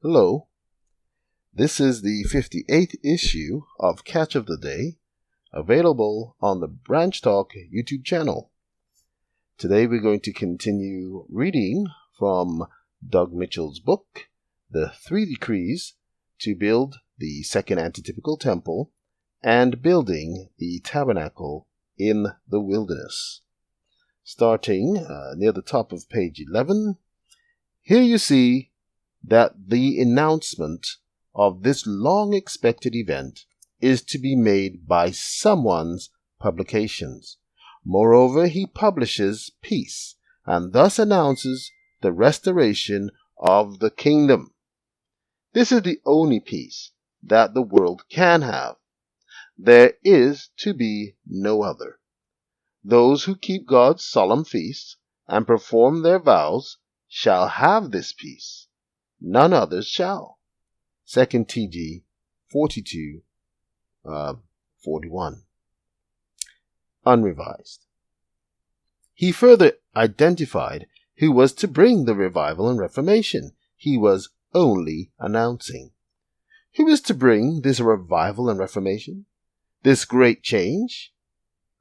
Hello, this is the 58th issue of Catch of the Day, available on the Branch Talk YouTube channel. Today we're going to continue reading from Doug Mitchell's book, The 3 Decrees to Build the Second Antitypical Temple and Building the Tabernacle in the Wilderness. Starting near the top of page 11, here you see that the announcement of this long-expected event is to be made by someone's publications. Moreover, he publishes peace, and thus announces the restoration of the kingdom. This is the only peace that the world can have. There is to be no other. Those who keep God's solemn feasts and perform their vows shall have this peace. None others shall. 2 TG 42:41. Unrevised. He further identified who was to bring the revival and reformation. He was only announcing. Who is to bring this revival and reformation? This great change?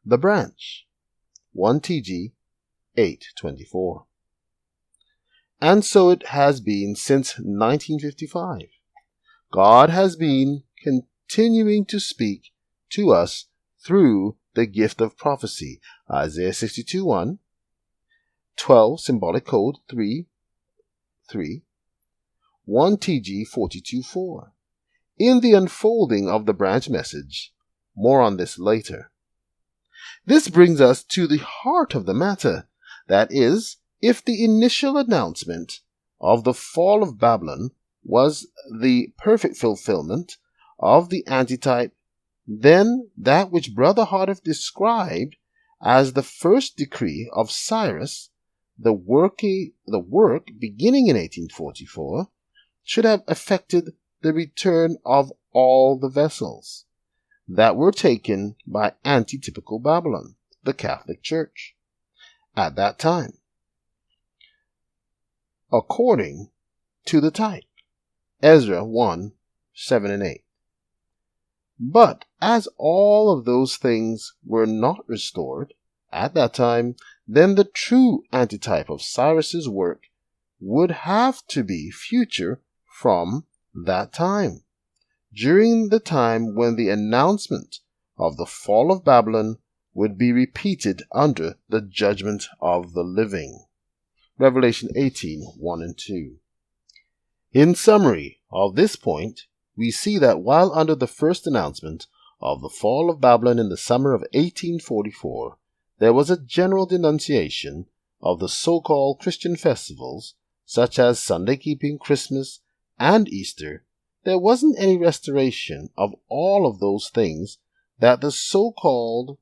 The branch. 1 TG 8:24. And so it has been since 1955. God has been continuing to speak to us through the gift of prophecy. Isaiah 62:1, 12 symbolic code 3:3, 1 TG 42:4. In the unfolding of the branch message. More on this later. This brings us to the heart of the matter. That is, if the initial announcement of the fall of Babylon was the perfect fulfillment of the antitype, then that which Brother Hardif described as the first decree of Cyrus, the work beginning in 1844, should have affected the return of all the vessels that were taken by Antitypical Babylon, the Catholic Church, at that time, according to the type, Ezra 1:7 and 8. But as all of those things were not restored at that time, then the true antitype of Cyrus's work would have to be future from that time, during the time when the announcement of the fall of Babylon would be repeated under the judgment of the living. Revelation 18:1 and 2. In summary of this point, we see that while under the first announcement of the fall of Babylon in the summer of 1844, there was a general denunciation of the so-called Christian festivals, such as Sunday keeping, Christmas, and Easter, there wasn't any restoration of all of those things that the so-called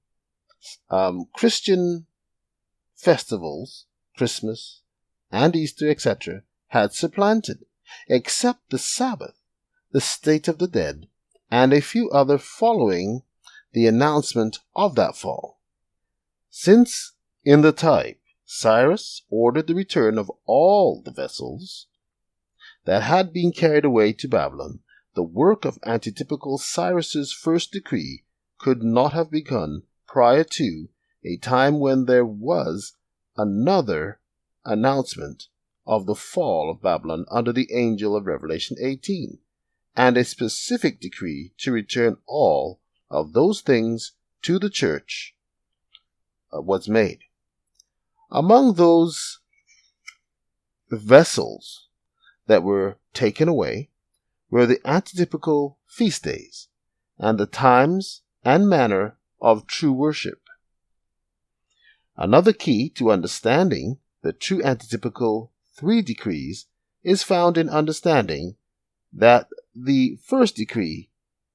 Christian festivals, Christmas and Easter, etc., had supplanted, except the Sabbath, the state of the dead, and a few other following the announcement of that fall. Since in the type, Cyrus ordered the return of all the vessels that had been carried away to Babylon, the work of Antitypical Cyrus's first decree could not have begun prior to a time when there was another announcement of the fall of Babylon under the angel of Revelation 18, and a specific decree to return all of those things to the church was made. Among those vessels that were taken away were the antitypical feast days and the times and manner of true worship. Another key to understanding the true antitypical 3 decrees is found in understanding that the first decree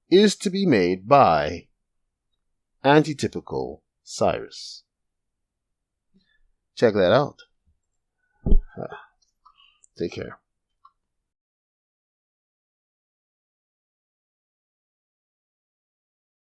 is to be made by Antitypical Cyrus. Check that out. Take care.